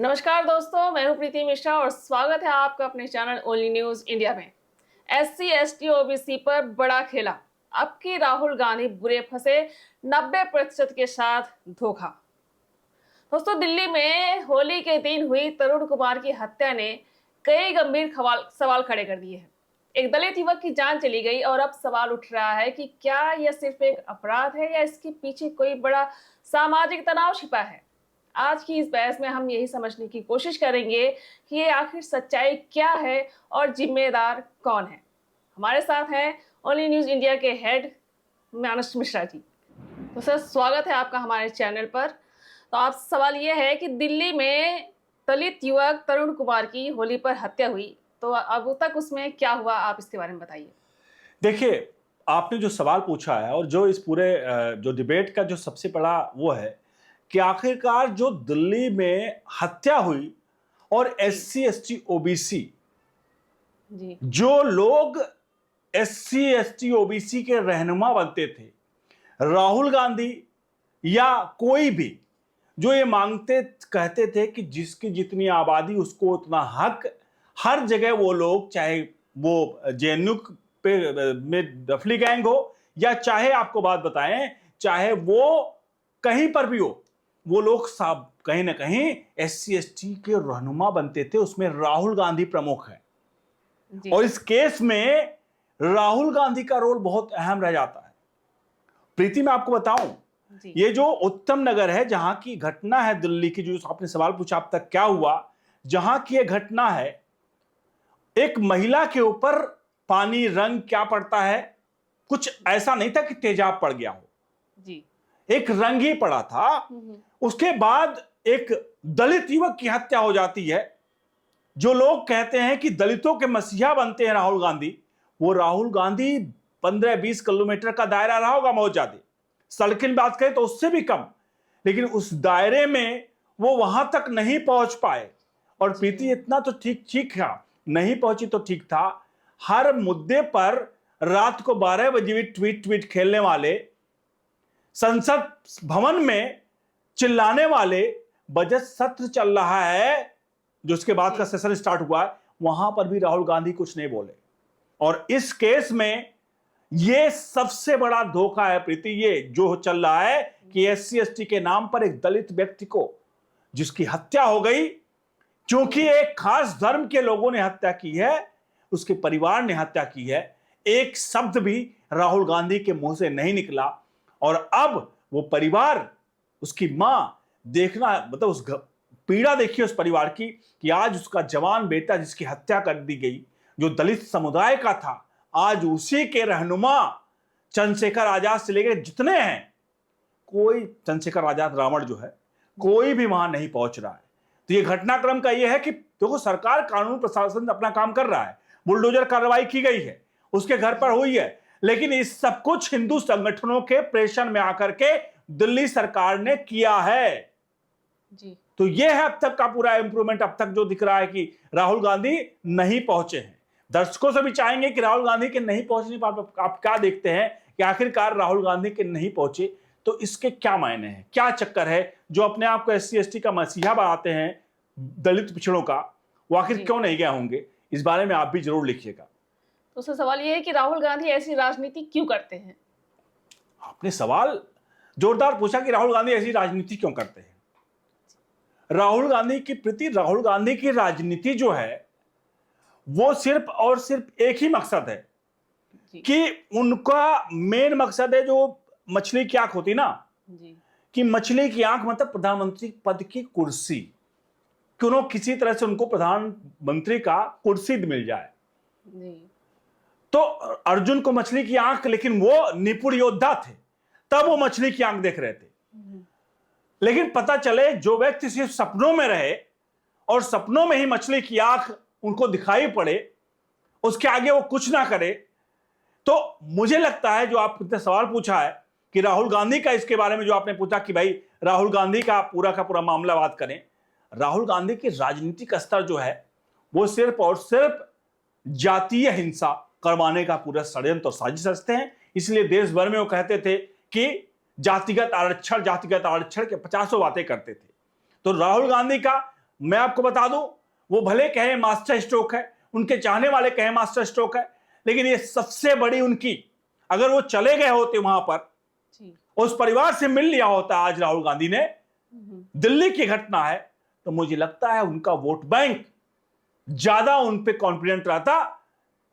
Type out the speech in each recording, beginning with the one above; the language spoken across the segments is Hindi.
नमस्कार दोस्तों, मैं हूं प्रीति मिश्रा और स्वागत है आपका अपने चैनल ओनली न्यूज इंडिया में। SC ST OBC पर बड़ा खेला, अब की राहुल गांधी बुरे फंसे, 90% के साथ धोखा। दोस्तों, दिल्ली में होली के दिन हुई तरुण कुमार की हत्या ने कई गंभीर सवाल खड़े कर दिए हैं। एक दलित युवक की जान चली गई और अब सवाल उठ रहा है कि क्या यह सिर्फ एक अपराध है या इसके पीछे कोई बड़ा सामाजिक तनाव छिपा है। आज की इस बहस में हम यही समझने की कोशिश करेंगे कि ये आखिर सच्चाई क्या है और जिम्मेदार कौन है। हमारे साथ हैं ओनली न्यूज इंडिया के हेड मानस मिश्रा जी। तो सर, स्वागत है आपका हमारे चैनल पर। तो आप सवाल ये है कि दिल्ली में दलित युवक तरुण कुमार की होली पर हत्या हुई, तो अब तक उसमें क्या हुआ, आप इसके बारे में बताइए। देखिए, आपने जो सवाल पूछा है और जो इस पूरे जो डिबेट का जो सबसे बड़ा वो है कि आखिरकार जो दिल्ली में हत्या हुई और SC ST OBC जी जो लोग SC ST OBC के रहनुमा बनते थे, राहुल गांधी या कोई भी जो ये मांगते कहते थे कि जिसकी जितनी आबादी उसको उतना हक, हर जगह वो लोग, चाहे वो JNU पे में डफली गैंग हो या चाहे आपको बात बताएं, चाहे वो कहीं पर भी हो, वो लोग सब कहीं ना कहीं SC ST के रहनुमा बनते थे। उसमें राहुल गांधी प्रमुख है और इस केस में राहुल गांधी का रोल बहुत अहम रह जाता है। प्रीति, मैं आपको बताऊं, ये जो उत्तम नगर है जहां की घटना है दिल्ली की, जो आपने सवाल पूछा अब तक क्या हुआ, जहां की यह घटना है, एक महिला के ऊपर पानी रंग क्या पड़ता है, कुछ ऐसा नहीं था कि तेजाब पड़ गया हो जी, एक रंग ही पड़ा था। उसके बाद एक दलित युवक की हत्या हो जाती है। जो लोग कहते हैं कि दलितों के मसीहा बनते हैं राहुल गांधी, वो राहुल गांधी 15-20 किलोमीटर का दायरा रहा होगा बहुत ज्यादा, सड़क की बात करें तो उससे भी कम, लेकिन उस दायरे में वो वहां तक नहीं पहुंच पाए। और प्रीति, इतना तो ठीक ठीक था, नहीं पहुंची तो ठीक था, हर मुद्दे पर रात को 12 बजे भी ट्वीट खेलने वाले, संसद भवन में चिल्लाने वाले, बजट सत्र चल रहा है जो उसके बाद का सेशन स्टार्ट हुआ है, वहां पर भी राहुल गांधी कुछ नहीं बोले। और इस केस में यह सबसे बड़ा धोखा है प्रीति, ये जो चल रहा है कि SC ST के नाम पर एक दलित व्यक्ति को जिसकी हत्या हो गई, क्योंकि एक खास धर्म के लोगों ने हत्या की है, उसके परिवार ने हत्या की है, एक शब्द भी राहुल गांधी के मुंह से नहीं निकला। और अब वो परिवार, उसकी मां, देखना मतलब उस पीड़ा देखिए उस परिवार की कि आज उसका जवान बेटा जिसकी हत्या कर दी गई, जो दलित समुदाय का था, आज उसी के रहनुमा चंद्रशेखर आजाद से लेकर जितने हैं, कोई चंद्रशेखर आजाद रावण जो है, कोई भी वहां नहीं पहुंच रहा है। तो ये घटनाक्रम का ये है कि देखो, सरकार, कानून प्रशासन अपना काम कर रहा है, बुलडोजर कार्रवाई की गई है, उसके घर पर हुई है, लेकिन इस सब कुछ हिंदू संगठनों के प्रेशर में आकर के दिल्ली सरकार ने किया है। जी। तो यह है अब तक का पूरा इंप्रूवमेंट। अब तक जो दिख रहा है कि राहुल गांधी नहीं पहुंचे हैं। दर्शकों से भी चाहेंगे कि राहुल गांधी के नहीं पहुंचने पर आप क्या देखते हैं कि आखिरकार राहुल गांधी के नहीं पहुंचे तो इसके क्या मायने हैं, क्या चक्कर है। जो अपने आप को SC ST का मसीहा बनाते हैं दलित पिछड़ों का, वो आखिर क्यों नहीं गए होंगे, इस बारे में आप भी जरूर लिखिएगा। तो उसका सवाल ये है कि राहुल गांधी ऐसी राजनीति क्यों करते हैं। आपने सवाल जोरदार पूछा कि राहुल गांधी ऐसी राजनीति क्यों करते हैं। राहुल गांधी की प्रति, राहुल गांधी की राजनीति जो है वो सिर्फ और सिर्फ एक ही मकसद है कि उनका मेन मकसद है, जो मछली की आंख होती ना जी, कि कि मछली की आंख मतलब प्रधानमंत्री पद की कुर्सी, क्यों किसी तरह से उनको प्रधानमंत्री का कुर्सी मिल जाए। जी। तो अर्जुन को मछली की आंख, लेकिन वो निपुण योद्धा थे, तब वो मछली की आंख देख रहे थे। लेकिन पता चले जो व्यक्ति सिर्फ सपनों में रहे और सपनों में ही मछली की आंख उनको दिखाई पड़े, उसके आगे वो कुछ ना करे, तो मुझे लगता है जो आपने सवाल पूछा है कि राहुल गांधी का, इसके बारे में जो आपने पूछा कि भाई राहुल गांधी का पूरा मामला बात करें, राहुल गांधी की राजनीतिक स्तर जो है वो सिर्फ और सिर्फ जातीय हिंसा करवाने का पूरा षड्यंत्र और साजिश रचते हैं। इसलिए देश भर में वो कहते थे कि जातिगत आरक्षण के 50 बातें करते थे। तो राहुल गांधी का मैं आपको बता दूं, वो भले कहे मास्टर स्ट्रोक है, उनके चाहने वाले कहे मास्टर स्ट्रोक है, लेकिन ये सबसे बड़ी उनकी, अगर वो चले गए होते वहां पर, उस परिवार से मिल लिया होता आज राहुल गांधी ने, दिल्ली की घटना है, तो मुझे लगता है उनका वोट बैंक ज्यादा उन पे कॉन्फिडेंट रहता,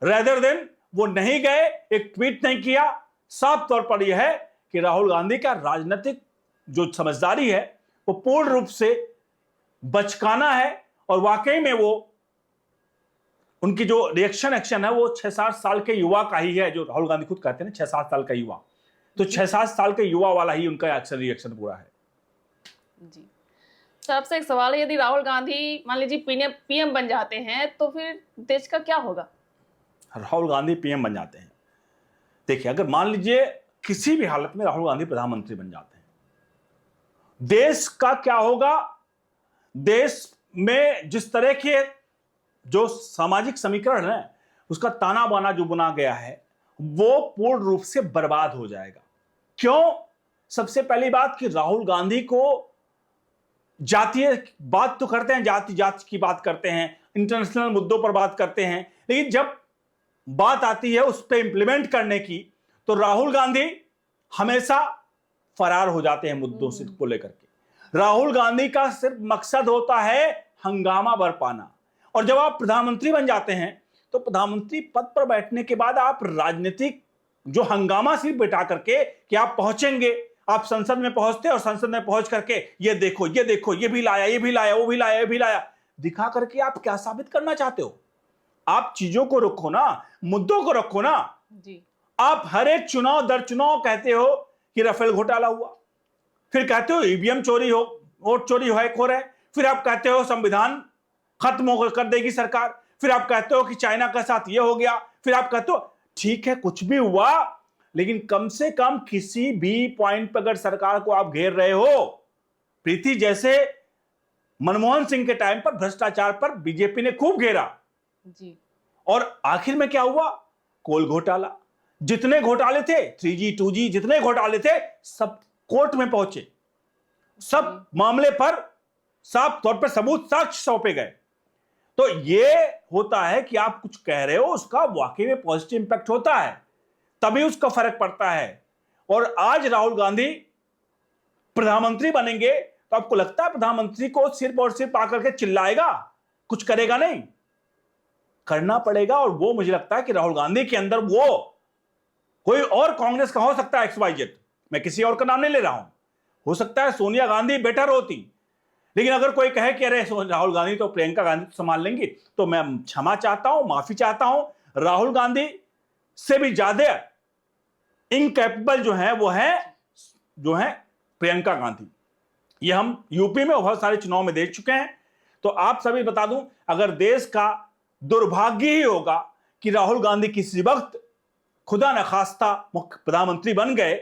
रेदर देन वो नहीं गए, एक ट्वीट नहीं किया। साफ तौर पर यह है कि राहुल गांधी का राजनीतिक जो समझदारी है वो पूर्ण रूप से बचकाना है, और वाकई में वो उनकी जो रिएक्शन एक्शन है वो 6-7 साल के युवा का ही है, जो राहुल गांधी खुद कहते हैं 6-7 साल का युवा, तो 6-7 साल के युवा वाला ही उनका एक्शन रिएक्शन पूरा है। जी सर, आपसे एक सवाल है, यदि राहुल गांधी मान लीजिए पीएम बन जाते हैं तो फिर देश का क्या होगा? राहुल गांधी पीएम बन जाते हैं, देखिए अगर मान लीजिए किसी भी हालत में राहुल गांधी प्रधानमंत्री बन जाते हैं, देश का क्या होगा? देश में जिस तरह के जो सामाजिक समीकरण है उसका ताना बाना जो बुना गया है वो पूर्ण रूप से बर्बाद हो जाएगा। क्यों? सबसे पहली बात कि राहुल गांधी को जातीय बात तो करते हैं, जाति की बात करते हैं, इंटरनेशनल मुद्दों पर बात करते हैं, लेकिन जब बात आती है उस पर इंप्लीमेंट करने की तो राहुल गांधी हमेशा फरार हो जाते हैं मुद्दों से को लेकर के। राहुल गांधी का सिर्फ मकसद होता है हंगामा बरपाना, और जब आप प्रधानमंत्री बन जाते हैं तो प्रधानमंत्री पद पर बैठने के बाद आप राजनीतिक जो हंगामा सिर्फ बिठा करके कि आप पहुंचेंगे, आप संसद में पहुंचते और संसद में पहुंच करके ये देखो ये भी लाया, ये भी लाया, वो भी लाया, ये भी लाया, दिखा करके आप क्या साबित करना चाहते हो? आप चीजों को रखो ना, मुद्दों को रखो ना जी। आप हर एक चुनाव दर चुनाव कहते हो कि राफेल घोटाला हुआ, फिर कहते हो ईवीएम चोरी हो, वोट चोरी हैक हो रहा है, फिर आप कहते हो संविधान खत्म कर देगी सरकार, फिर आप कहते हो कि चाइना के साथ ये हो गया, फिर आप कहते हो ठीक है कुछ भी हुआ, लेकिन कम से कम किसी भी पॉइंट पर अगर सरकार को आप घेर रहे हो, प्रीति जैसे मनमोहन सिंह के टाइम पर भ्रष्टाचार पर बीजेपी ने खूब घेरा जी, और आखिर में क्या हुआ? कोल घोटाला, जितने घोटाले थे 3G 2G जितने घोटाले थे सब कोर्ट में पहुंचे, सब मामले पर साफ तौर पर सबूत साक्ष्य सौंपे गए। तो ये होता है कि आप कुछ कह रहे हो उसका वाकई में पॉजिटिव इंपैक्ट होता है, तभी उसका फर्क पड़ता है। और आज राहुल गांधी प्रधानमंत्री बनेंगे तो आपको लगता है प्रधानमंत्री को सिर्फ और सिर्फ आकर के चिल्लाएगा, कुछ करेगा नहीं? करना पड़ेगा। और वो मुझे लगता है कि राहुल गांधी के अंदर वो कोई और कांग्रेस का हो सकता है XYZ, मैं किसी और का नाम नहीं ले रहा हूं, हो सकता है सोनिया गांधी बेटर होती, लेकिन अगर कोई कहे कि अरे राहुल गांधी तो प्रियंका गांधी तो संभाल लेंगी, तो मैं क्षमा चाहता हूं, माफी चाहता हूं। राहुल गांधी से भी ज्यादा इनकैपेबल जो है प्रियंका गांधी। ये हम यूपी में बहुत सारे चुनाव में देख चुके हैं। तो आप सभी बता दूं, अगर देश का दुर्भाग्य ही होगा कि राहुल गांधी किसी वक्त खुदा न खास्ता मुख्य प्रधानमंत्री बन गए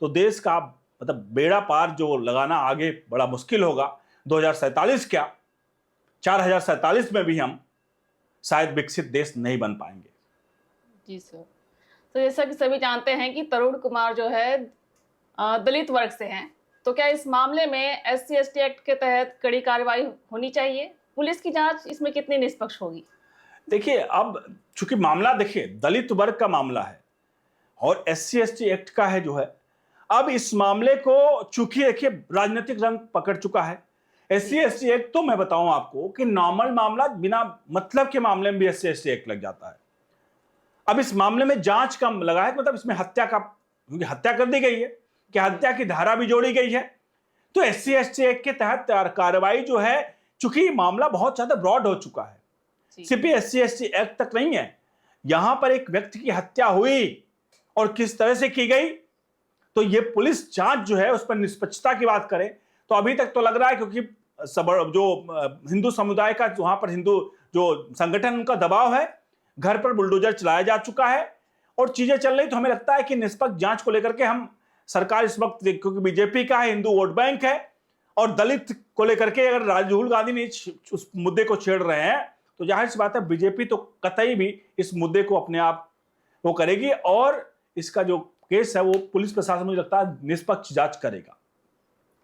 तो देश का मतलब बेड़ा पार जो लगाना आगे बड़ा मुश्किल होगा। 2047 क्या 4047 में भी हम शायद विकसित देश नहीं बन पाएंगे। जी सर। तो जैसा कि सभी जानते हैं कि तरुण कुमार जो है दलित वर्ग से हैं, तो क्या इस मामले में SC/ST एक्ट के तहत कड़ी कार्रवाई होनी चाहिए? पुलिस की जांच इसमें कितनी निष्पक्ष होगी? देखिए, अब चूंकि मामला देखिए दलित वर्ग का मामला है और SC/ST एक्ट का है जो है, अब इस मामले को चूंकि देखिए राजनीतिक रंग पकड़ चुका है। SC/ST एक्ट तो मैं बताऊं आपको कि नॉर्मल मामला बिना मतलब के मामले में भी SC/ST एक्ट लग जाता है। अब इस मामले में जांच का लगा है, मतलब इसमें हत्या का, क्योंकि हत्या कर दी गई है कि हत्या की धारा भी जोड़ी गई है, तो SC/ST एक्ट के तहत कार्रवाई जो है, चूंकि मामला बहुत ज्यादा ब्रॉड हो चुका है, सिर्फ SC/ST एक्ट तक नहीं है, यहां पर एक व्यक्ति की हत्या हुई और किस तरह से की गई, तो ये पुलिस जांच जो है उस पर निष्पक्षता की बात करें तो अभी तक तो लग रहा है, क्योंकि जो हिंदू समुदाय का वहां पर हिंदू जो संगठन उनका दबाव है, घर पर बुलडोजर चलाया जा चुका है और चीजें चल रही, तो हमें लगता है कि निष्पक्ष जांच को लेकर के हम सरकार इस वक्त, क्योंकि बीजेपी का है, हिंदू वोट बैंक है और दलित को लेकर के अगर राहुल गांधी ने उस मुद्दे को छेड़ रहे हैं तो जाहिर सी बात है बीजेपी तो कतई भी इस मुद्दे को अपने आप वो करेगी और इसका जो केस है वो पुलिस प्रशासन मुझे लगता है निष्पक्ष जांच करेगा।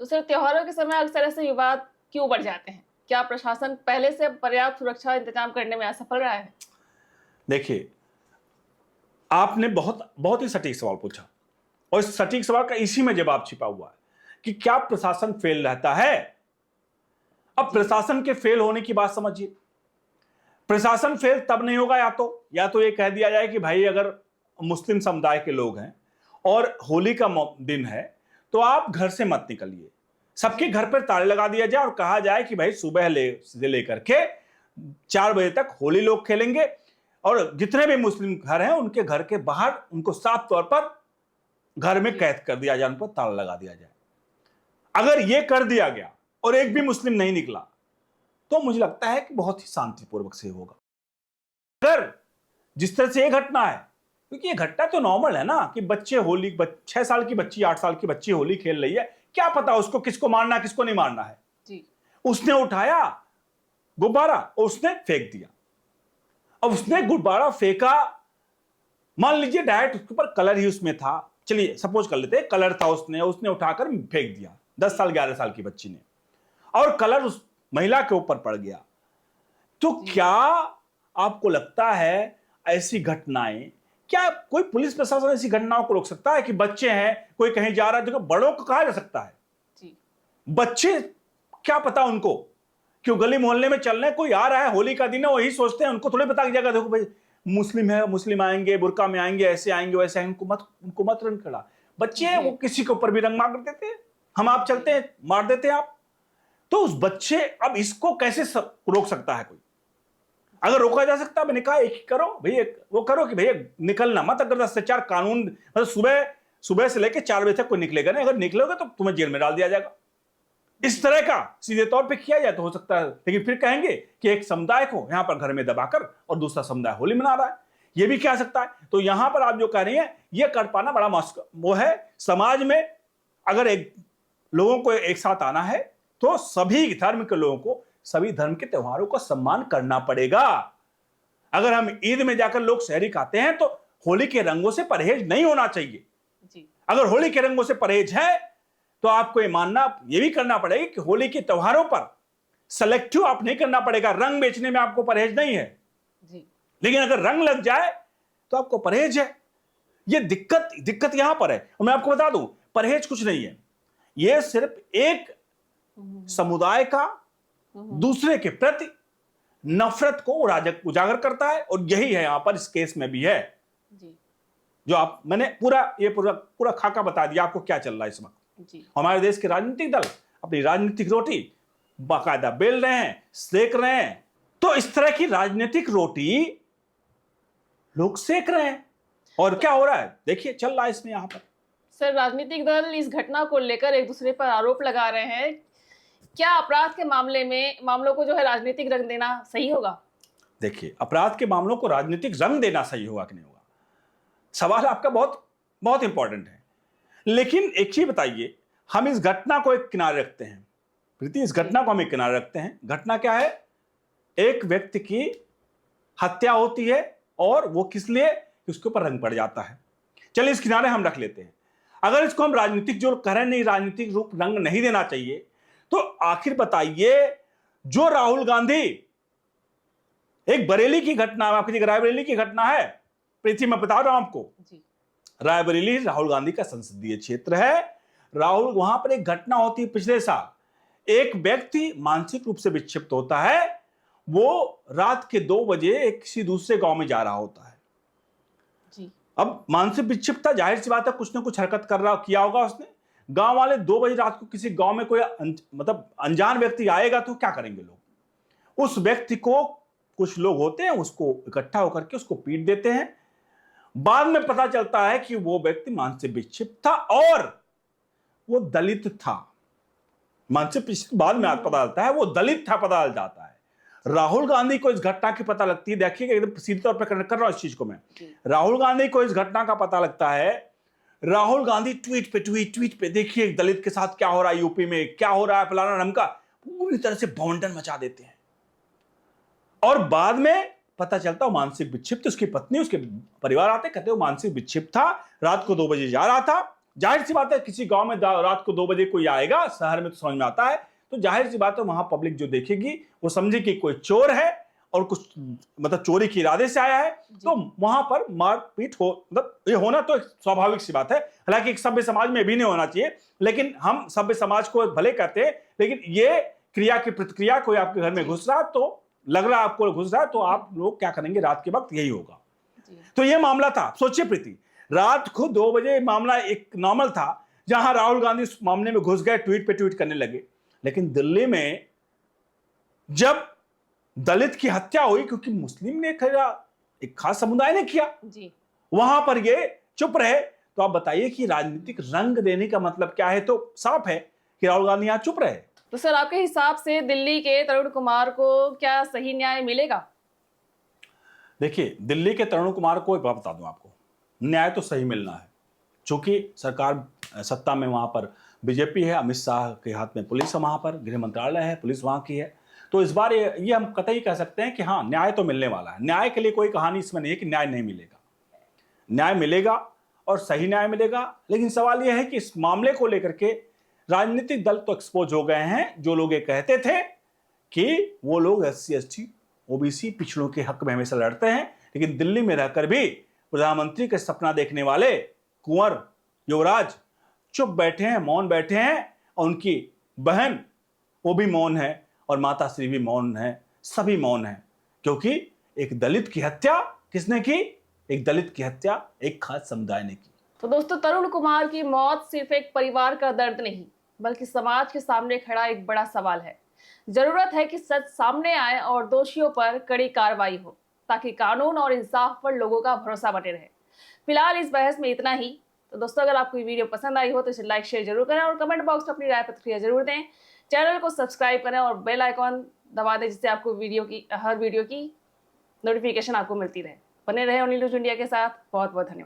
तो सर, त्योहारों के समय अक्सर ऐसे विवाद क्यों बढ़ जाते हैं? क्या प्रशासन पहले से पर्याप्त सुरक्षा इंतजाम करने में असफल रहा है? देखिए, आपने बहुत बहुत ही सटीक सवाल पूछा और इस सटीक सवाल का इसी में जवाब छिपा हुआ है कि क्या प्रशासन फेल रहता है। अब प्रशासन के फेल होने की बात समझिए। प्रशासन फेल तब नहीं होगा या तो ये कह दिया जाए कि भाई अगर मुस्लिम समुदाय के लोग हैं और होली का दिन है तो आप घर से मत निकलिए, सबके घर पर ताले लगा दिया जाए और कहा जाए कि भाई सुबह से लेकर के 4 बजे तक होली लोग खेलेंगे और जितने भी मुस्लिम घर हैं उनके घर के बाहर उनको साफ तौर पर घर में कैद कर दिया जाए, उन पर ताला लगा दिया जाए। अगर यह कर दिया गया और एक भी मुस्लिम नहीं निकला तो मुझे लगता है कि बहुत ही शांतिपूर्वक से होगा। अगर जिस तरह से यह घटना है, क्योंकि ये घटना तो नॉर्मल है ना कि बच्चे होली 6 साल की बच्ची 8 साल की बच्ची होली खेल रही है, क्या पता उसको किसको मारना है किसको नहीं मारना है जी। उसने उठाया गुब्बारा और उसने फेंक दिया। अब उसने गुब्बारा फेंका, मान लीजिए डायरेक्ट उसके ऊपर कलर ही उसमें था, चलिए सपोज कर लेते हैं कलर था, उसने उठाकर फेंक दिया 10 साल 11 साल की बच्ची ने, और कलर उस महिला के ऊपर पड़ गया। तो क्या आपको लगता है ऐसी घटनाएं, क्या कोई पुलिस प्रशासन ऐसी घटनाओं को रोक सकता है कि बच्चे हैं कोई कहीं जा रहा है, तो बड़ों को कहा जा सकता है जी। बच्चे क्या पता उनको, क्यों गली मोहल्ले में चल रहे, कोई आ रहा है होली का दिन है वही सोचते हैं, उनको थोड़ी पता की जाएगा देखो भाई मुस्लिम है, मुस्लिम आएंगे बुर्का में आएंगे, ऐसे आएंगे वैसे आएंगे, उनको मत रंग खड़ा। बच्चे हैं वो किसी के ऊपर भी रंग मार देते हैं, हम आप चलते हैं मार देते हैं आप। तो उस बच्चे, अब इसको कैसे रोक सकता है कोई? अगर रोका जा सकता है मैंने कहा एक ही करो भैया, वो करो कि भैया निकलना मत, अगर 10 से 4 कानून, मतलब सुबह से लेकर 4 बजे तक कोई निकलेगा नहीं, अगर निकलोगे तो तुम्हें जेल में डाल दिया जाएगा। इस तरह का सीधे तौर पे किया जाए तो हो सकता है, लेकिन फिर कहेंगे कि एक समुदाय को यहां पर घर में दबाकर और दूसरा समुदाय होली मना रहा है, यह भी क्या सकता है। तो यहां पर आप जो कह रही हैं यह कर पाना बड़ा वो है। समाज में अगर लोगों को एक साथ आना है तो सभी धर्म के लोगों को सभी धर्म के त्योहारों का सम्मान करना पड़ेगा। अगर हम ईद में जाकर लोग सहरी खाते हैं तो होली के रंगों से परहेज नहीं होना चाहिए जी। अगर होली के रंगों से परहेज है तो आपको ये भी करना पड़ेगा कि होली के त्योहारों पर सेलेक्टिव आप नहीं करना पड़ेगा, रंग बेचने में आपको परहेज नहीं है जी। लेकिन अगर रंग लग जाए तो आपको परहेज है। ये दिक्कत यहां पर है। और मैं आपको बता दूं परहेज कुछ नहीं है, यह सिर्फ एक समुदाय का दूसरे के प्रति नफरत को उजागर करता है, और यही है यहां पर इस केस में भी है जी। जो मैंने पूरा खाका बता दिया आपको क्या चल रहा है इस वक्त। हमारे देश के राजनीतिक दल अपनी राजनीतिक रोटी बाकायदा बेल रहे हैं, सेक रहे हैं। तो इस तरह की राजनीतिक रोटी लोग सेक रहे हैं और क्या हो रहा है देखिए चल रहा है इसमें यहां पर। सर, राजनीतिक दल इस घटना को लेकर एक दूसरे पर आरोप लगा रहे हैं, क्या अपराध के मामलों को जो है राजनीतिक रंग देना सही होगा? देखिए अपराध के मामलों को राजनीतिक रंग देना सही होगा कि नहीं होगा, सवाल आपका बहुत बहुत इंपॉर्टेंट है। लेकिन एक चीज बताइए, हम इस घटना को एक किनारे रखते हैं प्रीति, इस घटना को हम एक किनारे रखते हैं। घटना क्या है? एक व्यक्ति की हत्या होती है और वो किस लिए, उसके ऊपर रंग पड़ जाता है। चलिए इस किनारे हम रख लेते हैं। अगर इसको हम राजनीतिक जो कह रहे नहीं राजनीतिक रूप रंग नहीं देना चाहिए, तो आखिर बताइए जो राहुल गांधी, एक बरेली की घटना, आपकी रायबरेली की घटना है प्रीति, मैं बता रहा हूं आपको जी। रायबरेली राहुल गांधी का संसदीय क्षेत्र है। वहां पर एक घटना होती है पिछले साल, एक व्यक्ति मानसिक रूप से विक्षिप्त होता है, वो रात के 2 बजे किसी दूसरे गांव में जा रहा होता है जी। अब मानसिक विक्षिप्त था, जाहिर सी बात है कुछ ना कुछ हरकत किया होगा उसने। गांव वाले 2 बजे रात को किसी गांव में कोई मतलब अनजान व्यक्ति आएगा तो क्या करेंगे लोग? उस व्यक्ति को कुछ लोग होते हैं उसको इकट्ठा होकर के उसको पीट देते हैं। बाद में पता चलता है कि वो व्यक्ति मानसिक विक्षिप्त था और वो दलित था। मानसिक विक्षिप्त बाद में पता चलता है वो दलित था, पता चल जाता है। राहुल गांधी को इस घटना की पता लगती है, देखिएगा एकदम सीधे तौर पर कर रहा हूं इस चीज को मैं। राहुल गांधी को इस घटना का पता लगता है, राहुल गांधी ट्वीट पे देखिए दलित के साथ क्या हो रहा है, यूपी में क्या हो रहा है, फलाना ढमका, पूरी तरह से भौंडन मचा देते हैं। और बाद में पता चलता है मानसिक विक्षिप्त, उसकी पत्नी उसके परिवार आते कहते वो मानसिक विक्षिप्त था, रात को 2 बजे जा रहा था। जाहिर सी बात है किसी गांव में रात को 2 बजे कोई आएगा, शहर में तो समझ में आता है तो जाहिर सी बात है वहां पब्लिक जो देखेगी वो समझे कि कोई चोर है और कुछ मतलब चोरी के इरादे से आया है, तो वहां पर मारपीट हो, मतलब ये होना तो एक स्वाभाविक सी बात है। हालांकि एक सभ्य समाज में भी नहीं होना चाहिए, लेकिन हम सभ्य समाज को भले कहते हैं, लेकिन ये क्रिया की प्रतिक्रिया कोई आपके घर में घुस रहा तो लग रहा आपको घुस रहा है, तो आप लोग क्या करेंगे? रात के वक्त यही होगा। तो ये मामला था। सोचिए प्रीति, रात को 2 बजे मामला एक नॉर्मल था, जहां राहुल गांधी इस मामले में घुस गए, ट्वीट पे ट्वीट करने लगे। लेकिन दिल्ली में जब दलित की हत्या हुई, क्योंकि मुस्लिम ने किया, एक खास समुदाय ने किया जी, वहां पर ये चुप रहे। तो आप बताइए कि राजनीतिक रंग देने का मतलब क्या है? तो साफ है कि राहुल गांधी यहां चुप रहे। तो सर, आपके हिसाब से दिल्ली के तरुण कुमार को क्या सही न्याय मिलेगा? देखिए, दिल्ली के तरुण कुमार को एक बात बता दूं आपको, न्याय तो सही मिलना है, क्योंकि सरकार सत्ता में वहां पर बीजेपी है, अमित शाह के हाथ में पुलिस है, वहां पर गृह मंत्रालय है, पुलिस वहां की है। तो इस बार ये हम कतई कह सकते हैं कि हाँ, न्याय तो मिलने वाला है। न्याय के लिए कोई कहानी इसमें नहीं है कि न्याय नहीं मिलेगा। न्याय मिलेगा और सही न्याय मिलेगा। लेकिन सवाल यह है कि इस मामले को लेकर के राजनीतिक दल तो एक्सपोज हो गए हैं। जो लोग ये कहते थे कि वो लोग SC ST OBC पिछड़ों के हक में हमेशा लड़ते हैं, लेकिन दिल्ली में रहकर भी प्रधानमंत्री का सपना देखने वाले कुंवर युवराज चुप बैठे हैं, मौन बैठे हैं, और उनकी बहन वो भी मौन है और माता श्री भी मौन है, सभी मौन है। क्योंकि एक दलित की हत्या किसने की? एक दलित की हत्या एक खास समुदाय ने की। तो दोस्तों, तरुण कुमार की मौत सिर्फ एक परिवार का दर्द नहीं, बल्कि समाज के सामने खड़ा एक बड़ा सवाल है। जरूरत है कि सच सामने आए और दोषियों पर कड़ी कार्रवाई हो, ताकि कानून और इंसाफ पर लोगों का भरोसा बने रहे। फिलहाल इस बहस में इतना ही। तो दोस्तों, अगर आपको ये वीडियो पसंद आई हो तो इसे लाइक शेयर जरूर करें और कमेंट बॉक्स में अपनी राय प्रतिक्रिया जरूर दें। चैनल को सब्सक्राइब करें और बेल आइकॉन दबा दें, जिससे आपको हर वीडियो की नोटिफिकेशन आपको मिलती रहे। बने रहे ओनली न्यूज़ इंडिया के साथ। बहुत बहुत धन्यवाद।